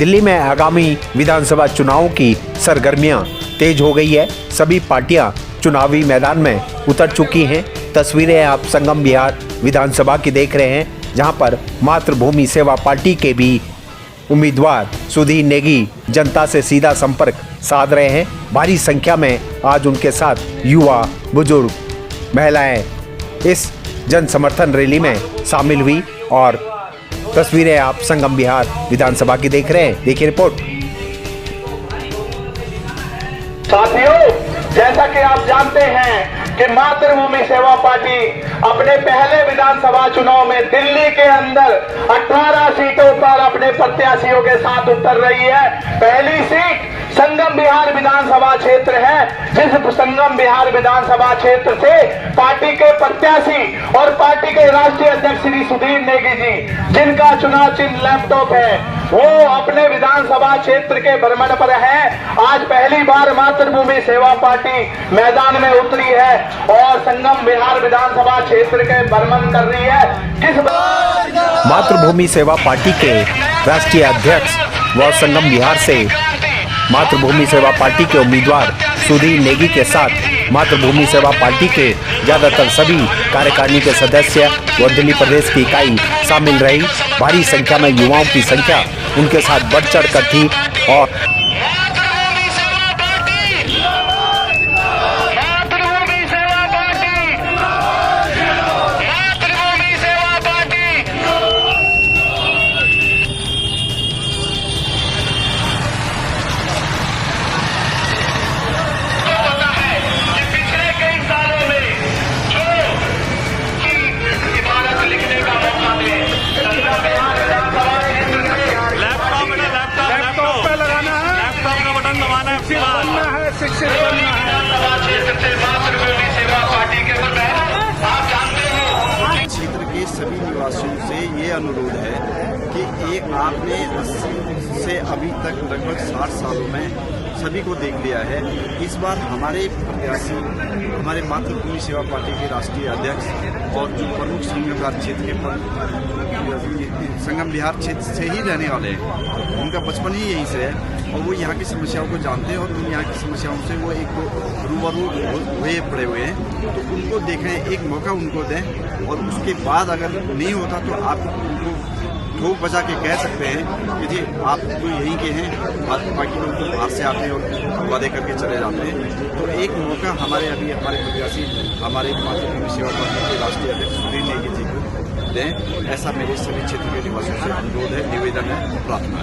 दिल्ली में आगामी विधानसभा चुनावों की सरगर्मियां तेज हो गई है। सभी पार्टियां चुनावी मैदान में उतर चुकी हैं। तस्वीरें आप संगम बिहार विधानसभा की देख रहे हैं, जहां पर मातृभूमि सेवा पार्टी के भी उम्मीदवार सुधीर नेगी जनता से सीधा संपर्क साध रहे हैं। भारी संख्या में आज उनके साथ युवा, बुजुर्ग, महिलाएं इस जन समर्थन रैली में शामिल हुई और तस्वीरें आप संगम बिहार विधानसभा की देख रहे हैं। देखिए रिपोर्ट। साथियों, जैसा कि आप जानते हैं कि मातृभूमि सेवा पार्टी अपने पहले विधानसभा चुनाव में दिल्ली के अंदर 18 सीटों पर अपने प्रत्याशियों के साथ उतर रही है। पहली सीट संगम बिहार विधानसभा क्षेत्र है, जिस संगम बिहार विधानसभा क्षेत्र से पार्टी के प्रत्याशी और पार्टी के राष्ट्रीय अध्यक्ष श्री सुधीर नेगी जी, जिनका चुनाव चिन्ह लैपटॉप है, वो अपने विधानसभा क्षेत्र के भ्रमण पर है। आज पहली बार मातृभूमि सेवा पार्टी मैदान में उतरी है और संगम बिहार विधानसभा क्षेत्र के भ्रमण कर रही है। मातृभूमि सेवा पार्टी के राष्ट्रीय अध्यक्ष व संगम बिहार से मातृभूमि सेवा पार्टी के उम्मीदवार सुधीर नेगी के साथ मातृभूमि सेवा पार्टी के ज्यादातर सभी कार्यकारिणी के सदस्य व दिल्ली प्रदेश की इकाई शामिल रही। भारी संख्या में युवाओं की संख्या उनके साथ बढ़ चढ़ कर थी और क्षेत्र के सभी निवासियों से ये अनुरोध है कि एक आपने 80 से अभी तक लगभग 60 सालों में सभी को देख लिया है। इस बार हमारे प्रत्याशी हमारे मातृभूमि सेवा पार्टी के राष्ट्रीय अध्यक्ष और जो प्रमुख संगम बिहार क्षेत्र के संगम बिहार क्षेत्र से ही रहने वाले हैं, उनका बचपन ही यहीं से है और वो यहाँ की समस्याओं को जानते हैं और उन यहाँ की समस्याओं से वो एक रूबरू हुए पड़े हुए हैं। तो उनको देखें, एक मौका उनको दें और उसके बाद अगर नहीं होता तो आप उनको ठोक बजा के कह सकते हैं कि जी आप तो यहीं के हैं, बाकी लोग तो बाहर से आते हैं और वादे करके चले जाते हैं। तो एक मौका हमारे प्रत्याशी हमारे मातृभूमि सेवा पार्टी के राष्ट्रीय अध्यक्ष सुधीर नेगी जी को दें, ऐसा मेरे सभी क्षेत्र के निवासियों से अनुरोध है, निवेदन है, प्रार्थना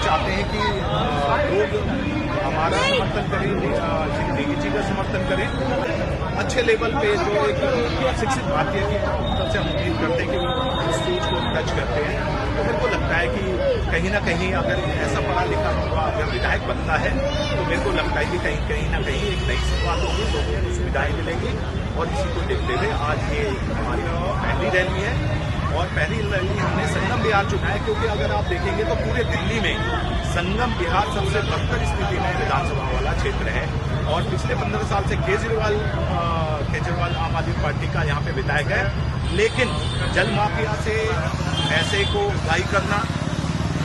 चाहते हैं कि लोग हमारा समर्थन करें, श्री नेगी जी का समर्थन करें। अच्छे लेवल पे जो एक शिक्षित भारतीय की तरफ से हम उम्मीद करते हैं कि वो उस सोच को टच करते हैं। तो मेरे को लगता है कि कहीं ना कहीं अगर ऐसा पढ़ा लिखा हुआ अगर विधायक बनता है तो मेरे को लगता है कि कहीं ना कहीं एक नई शुरुआत होगी, लोगों को सुविधाएं मिलेंगी। और इसी को देखते हुए आज ये हमारी पहली रैली है और पहली रैली हमने संगम बिहार चुना है, क्योंकि अगर आप देखेंगे तो पूरे दिल्ली में संगम बिहार सबसे बदतर स्थिति में विधानसभा वाला क्षेत्र है। और पिछले 15 साल से केजरीवाल आम आदमी पार्टी का यहाँ पे विधायक है, लेकिन जल माफिया से पैसे को उगाही करना,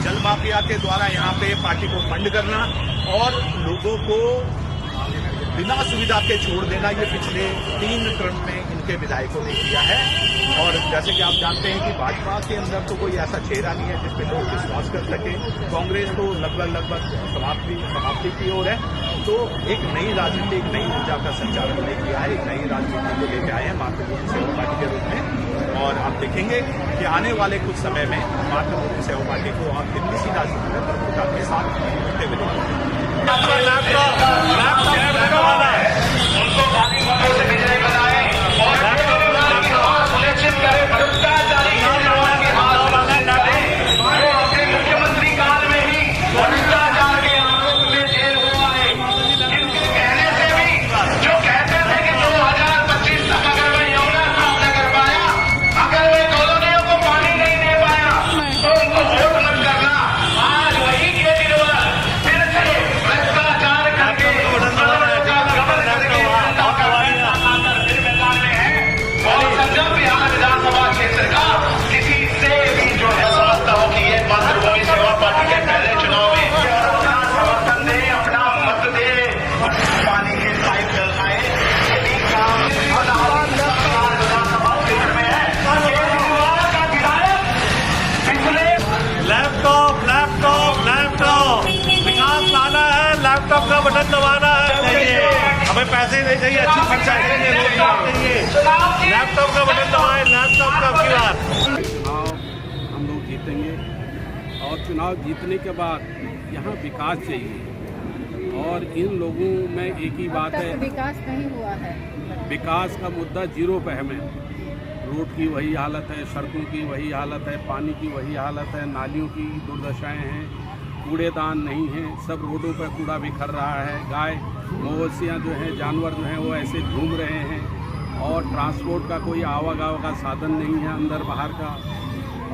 जल माफिया के द्वारा यहाँ पे पार्टी को फंड करना और लोगों को बिना सुविधा के छोड़ देना ये पिछले 3 टर्म में इनके विधायकों ने किया है। और जैसे कि आप जानते हैं कि भाजपा के अंदर तो कोई ऐसा चेहरा नहीं है जिसपे लोग विश्वास कर सके। कांग्रेस तो लगभग समाप्ति की ओर है। तो एक नई राजनीति, एक नई ऊर्जा का संचालन नहीं किया है, एक नई राजनीति को लेकर आए हैं मातृभूमि सेवा पार्टी के रूप में। और आप देखेंगे कि आने वाले कुछ समय में मातृभूमि सेवा पार्टी को आप दिल्ली की राजनीति में प्रमुखता के साथ उठते हुए देखेंगे। उनको काफी मदों से बिजली बनाए और सुनिश्चित करें भ्रष्टाचारी केजरीवाल के हाथ में डाले। वो अपने मुख्यमंत्री काल में ही भ्रष्टाचार के आरोप में जेल हुआ है। इनके कहने से भी जो कहते थे कि 2025 तक अगर मैं यमुना साफ न कर पाया, अगर मैं कॉलोनियों को पानी नहीं दे पाया तो उनको वोट मत करना। आज वही केजरीवाल फिर से भ्रष्टाचार करके संगम बिहार विधानसभा क्षेत्र का किसी से भी जो है समझता हो कि ये मातृभूमि सेवा पार्टी के पहले चुनाव में अपना समर्थन दे, अपना मत दे, पानी के पाइप लगाए, यही काम विधानसभा क्षेत्र में है। केजरीवाल का विधायक पिछले लैपटॉप विकास लाना है, लैपटॉप का बटन दबाना है। हमें पैसे नहीं चाहिए, अच्छी पंचायत चाहिए, रोजगार चाहिए। लैपटॉप का बटन दबाए, लैपटॉप का अपनी चुनाव हम लोग जीतेंगे और चुनाव जीतने के बाद यहाँ विकास चाहिए। और इन लोगों में एक ही बात है, विकास नहीं हुआ है। विकास का मुद्दा जीरो पे है। रोड की वही हालत है, सड़कों की वही हालत है, पानी की वही हालत है, नालियों की दुर्दशाएं हैं, कूड़ेदान नहीं है, सब रोडों पर कूड़ा बिखर रहा है। गाय मवेशियाँ जो हैं, जानवर जो हैं वो ऐसे घूम रहे हैं और ट्रांसपोर्ट का कोई आवागमन का साधन नहीं है अंदर बाहर का।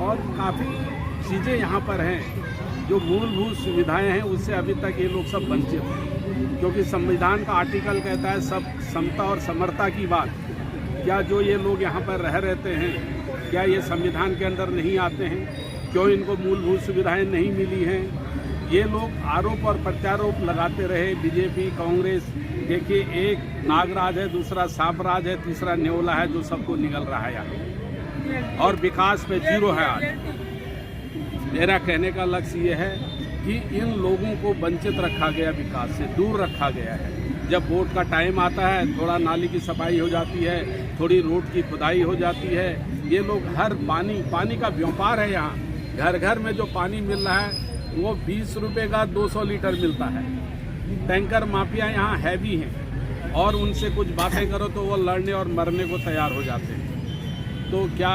और काफ़ी चीज़ें यहाँ पर हैं जो मूलभूत सुविधाएं हैं, उससे अभी तक ये लोग सब वंचित हैं। क्योंकि संविधान का आर्टिकल कहता है सब समता और समरता की बात। क्या जो ये लोग यहाँ पर रह रहते हैं, क्या ये संविधान के अंदर नहीं आते हैं? क्यों इनको मूलभूत सुविधाएं नहीं मिली हैं? ये लोग आरोप और प्रत्यारोप लगाते रहे, बीजेपी कांग्रेस। देखिए, एक नागराज है, दूसरा सांपराज है, तीसरा न्योला है जो सबको निगल रहा है यहाँ। और विकास पे जीरो है आज। मेरा कहने का लक्ष्य ये है कि इन लोगों को वंचित रखा गया, विकास से दूर रखा गया है। जब वोट का टाइम आता है, थोड़ा नाली की सफाई हो जाती है, थोड़ी रोड की खुदाई हो जाती है। ये लोग हर पानी का व्यापार है यहाँ। घर घर में जो पानी मिल रहा है वो 20 रुपये का 200 लीटर मिलता है। टैंकर माफिया यहाँ हैवी हैं और उनसे कुछ बातें करो तो वो लड़ने और मरने को तैयार हो जाते हैं। तो क्या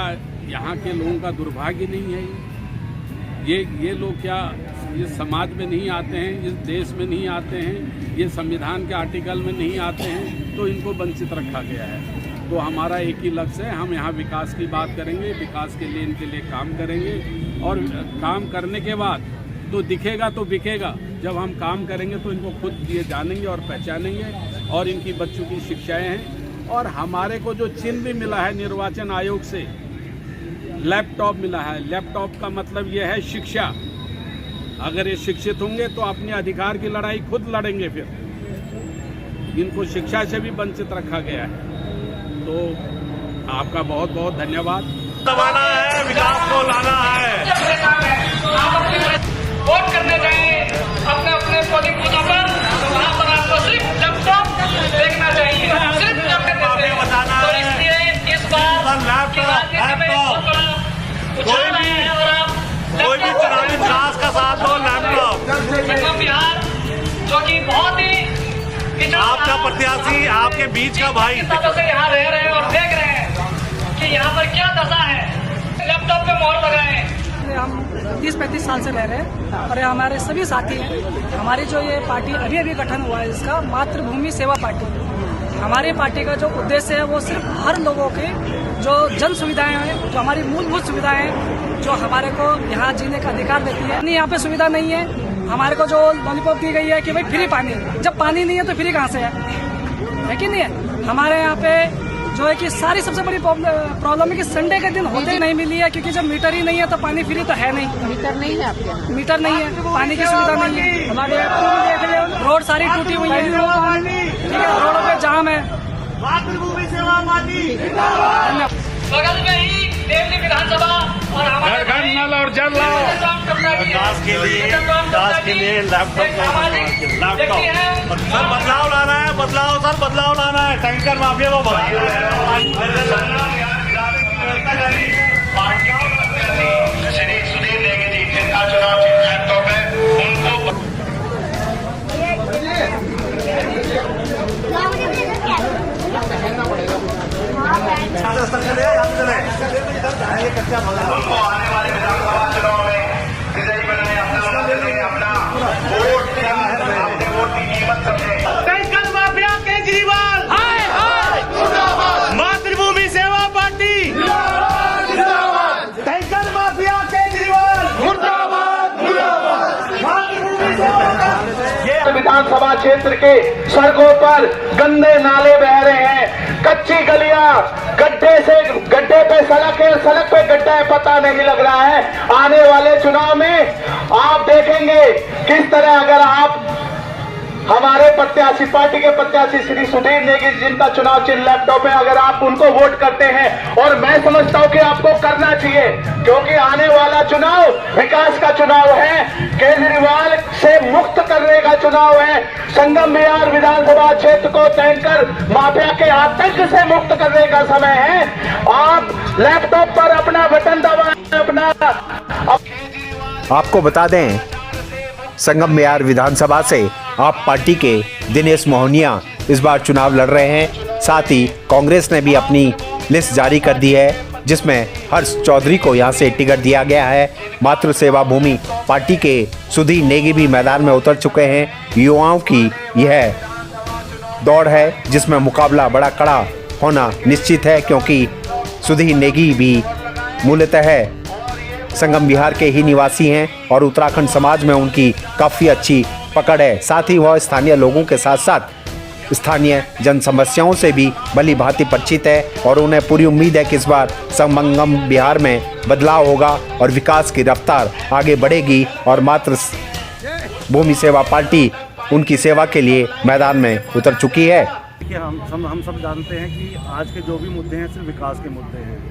यहाँ के लोगों का दुर्भाग्य नहीं है? ये लोग क्या इस समाज में नहीं आते हैं, इस देश में नहीं आते हैं, ये संविधान के आर्टिकल में नहीं आते हैं, तो इनको वंचित रखा गया है। तो हमारा एक ही लक्ष्य है, हम यहाँ विकास की बात करेंगे, विकास के लिए इनके लिए काम करेंगे। और काम करने के बाद तो दिखेगा तो बिकेगा। जब हम काम करेंगे तो इनको खुद ये जानेंगे और पहचानेंगे। और इनकी बच्चों की शिक्षाएं हैं। और हमारे को जो चिन्ह भी मिला है निर्वाचन आयोग से, लैपटॉप मिला है। लैपटॉप का मतलब ये है शिक्षा। अगर ये शिक्षित होंगे तो अपने अधिकार की लड़ाई खुद लड़ेंगे। फिर इनको शिक्षा से भी वंचित रखा गया है। तो आपका बहुत बहुत धन्यवाद। दबाना है, विकास को लाना है। वोट करने जाएं अपने अपने पोलिंग बूथों पर, तो वहाँ पर आपको सिर्फ लैपटॉप देखना चाहिए, सिर्फ लैपटॉप। तो इसलिए इस बार कोई भी चुनावी विकास का साथ हो, लैपटॉप। संगम बिहार जो कि बहुत ही आपका प्रत्याशी, आपके बीच का भाई से यहाँ रह रहे हैं और देख रहे हैं कि यहाँ पर क्या दशा है। लैपटॉप पे मोहर लगाए। हम 30-35 साल से रह रहे हैं और हमारे सभी साथी हैं। हमारी जो ये पार्टी अभी गठन हुआ है, इसका मातृभूमि सेवा पार्टी। हमारी पार्टी का जो उद्देश्य है वो सिर्फ हर लोगों के जो जन सुविधाएं हैं, जो हमारी मूलभूत सुविधाएं हैं, जो हमारे को यहाँ जीने का अधिकार देती है। नहीं, यहाँ पे सुविधा नहीं है। हमारे को जो लॉलीपॉप दी गई है कि भाई फ्री पानी, जब पानी नहीं है तो फ्री कहाँ से है कि नहीं है? हमारे यहाँ पे जो है कि सारी सबसे बड़ी प्रॉब्लम है कि संडे के दिन होते ही नहीं मिली है, क्योंकि जब मीटर ही नहीं है तो पानी फ्री तो है नहीं। मीटर नहीं है आपके यहाँ? मीटर नहीं है, पानी की सुविधा नहीं है। हमारे रोड सारी टूटी हुई है, ठीक है, रोडों पे जाम है। मातृभूमि सेवा पार्टी बगल में ही देवली विधानसभा और हमारे घर नल और जल लाओ। विकास के लिए लैपटॉप सर बदलाव लाना है, बदलाव लाना है। टैंकर माफिया को श्री सुधीर नेगी जी जिनका चुनाव लैपटॉप है उनको आने वाले विधानसभा चुनाव में विजयी बनाए, अपना वोट अपने वोट की कीमत समझे। टैंकर माफिया केजरीवाल हाय हाय, मातृभूमि सेवा पार्टी टैंकर माफिया केजरीवाल मुर्दाबाद, मातृभूमि सेवा पार्टी। विधानसभा क्षेत्र के सड़कों पर गंदे नाले बह रहे हैं, कच्ची गलियां, गड्ढे पे सड़क है, सड़क पे गड्ढा है, पता नहीं लग रहा है। आने वाले चुनाव में आप देखेंगे किस तरह अगर आप हमारे प्रत्याशी पार्टी के प्रत्याशी श्री सुधीर नेगी जिनका चुनाव चिन्ह लैपटॉप है, अगर आप उनको वोट करते हैं, और मैं समझता हूं कि आपको करना चाहिए, क्योंकि आने वाला चुनाव विकास का चुनाव है, केजरीवाल से मुक्त करने का चुनाव है, संगम बिहार विधानसभा क्षेत्र को टैंकर माफिया के आतंक से मुक्त करने का समय है। आप लैपटॉप पर अपना बटन दबाएं, अपना आपको बता दें, संगम बिहार विधानसभा से आप पार्टी के दिनेश मोहनिया इस बार चुनाव लड़ रहे हैं। साथ ही कांग्रेस ने भी अपनी लिस्ट जारी कर दी है, जिसमें हर्ष चौधरी को यहां से टिकट दिया गया है। मातृ सेवा भूमि पार्टी के सुधीर नेगी भी मैदान में उतर चुके हैं। युवाओं की यह दौड़ है जिसमें मुकाबला बड़ा कड़ा होना निश्चित है, क्योंकि सुधीर नेगी भी मूलतः संगम बिहार के ही निवासी हैं और उत्तराखंड समाज में उनकी काफ़ी अच्छी पकड़ है। साथ ही वह स्थानीय लोगों के साथ साथ स्थानीय जन समस्याओं से भी भली भांति परिचित है और उन्हें पूरी उम्मीद है कि इस बार संगम बिहार में बदलाव होगा और विकास की रफ्तार आगे बढ़ेगी और मातृ भूमि सेवा पार्टी उनकी सेवा के लिए मैदान में उतर चुकी है। देखिए, हम सब जानते हैं कि आज के जो भी मुद्दे हैं सिर्फ विकास के मुद्दे हैं।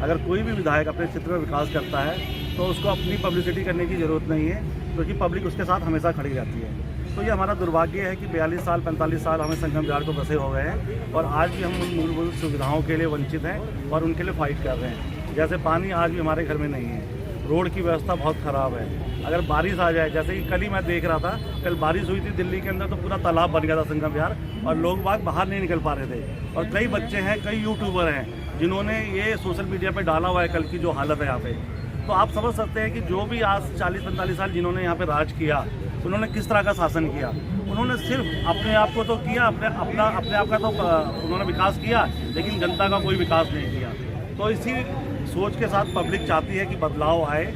अगर कोई भी विधायक अपने क्षेत्र में विकास करता है तो उसको अपनी पब्लिसिटी करने की ज़रूरत नहीं है, क्योंकि पब्लिक उसके साथ हमेशा खड़ी रहती है। तो ये हमारा दुर्भाग्य है कि 42 साल 45 साल हमें संगम बिहार को बसे हो गए हैं और आज भी हम उन मूलभूत सुविधाओं के लिए वंचित हैं और उनके लिए फाइट कर रहे हैं। जैसे पानी आज भी हमारे घर में नहीं है, रोड की व्यवस्था बहुत ख़राब है। अगर बारिश आ जाए, जैसे कि कल ही मैं देख रहा था, कल बारिश हुई थी दिल्ली के अंदर तो पूरा तालाब बन गया था संगम बिहार और लोग बाहर नहीं निकल पा रहे थे। और कई बच्चे हैं, कई यूट्यूबर हैं जिन्होंने ये सोशल मीडिया पे डाला हुआ है कल की जो हालत है यहाँ पे। तो आप समझ सकते हैं कि जो भी आज 40-45 साल जिन्होंने यहाँ पे राज किया, उन्होंने किस तरह का शासन किया। उन्होंने सिर्फ अपने आप को तो किया, अपने आप का तो उन्होंने विकास किया, लेकिन जनता का कोई विकास नहीं किया। तो इसी सोच के साथ पब्लिक चाहती है कि बदलाव आए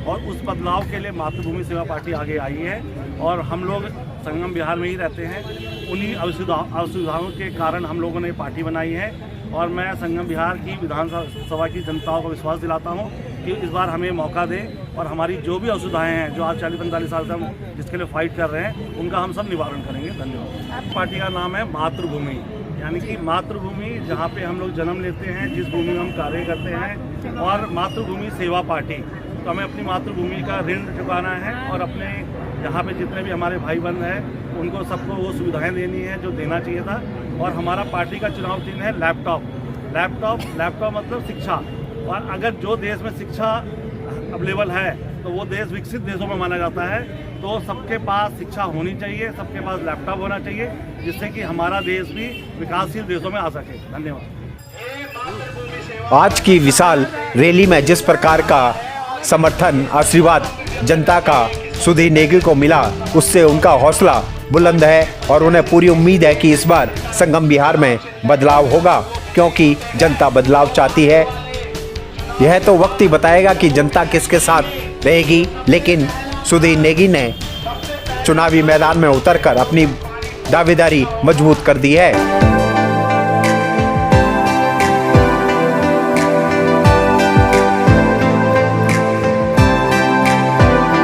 और उस बदलाव के लिए मातृभूमि सेवा पार्टी आगे आई है और हम लोग संगम बिहार में ही रहते हैं। उन्हीं असुविधाओं के कारण हम लोगों ने पार्टी बनाई है और मैं संगम बिहार की विधानसभा की जनताओं को विश्वास दिलाता हूं कि इस बार हमें मौका दें और हमारी जो भी असुविधाएं हैं, जो आज 40-45 साल से हम जिसके लिए फाइट कर रहे हैं, उनका हम सब निवारण करेंगे। धन्यवाद। पार्टी का नाम है मातृभूमि, यानी कि मातृभूमि जहाँ पे हम लोग जन्म लेते हैं, जिस भूमि में हम कार्य करते हैं, और मातृभूमि सेवा पार्टी। तो हमें अपनी मातृभूमि का ऋण चुकाना है और अपने यहाँ पे जितने भी हमारे भाई बंध हैं उनको सबको वो सुविधाएं देनी है जो देना चाहिए था। और हमारा पार्टी का चुनाव चिन्ह है लैपटॉप मतलब शिक्षा। और अगर जो देश में शिक्षा अवेलेबल है तो वो देश विकसित देशों में माना जाता है। तो सबके पास शिक्षा होनी चाहिए, सबके पास लैपटॉप होना चाहिए, जिससे कि हमारा देश भी विकासशील देशों में आ सके। धन्यवाद। आज की विशाल रैली में जिस प्रकार का समर्थन आशीर्वाद जनता का सुधीर नेगी को मिला, उससे उनका हौसला बुलंद है और उन्हें पूरी उम्मीद है कि इस बार संगम बिहार में बदलाव होगा, क्योंकि जनता बदलाव चाहती है। यह तो वक्त ही बताएगा कि जनता किसके साथ रहेगी, लेकिन सुधीर नेगी ने चुनावी मैदान में उतरकर अपनी दावेदारी मजबूत कर दी है।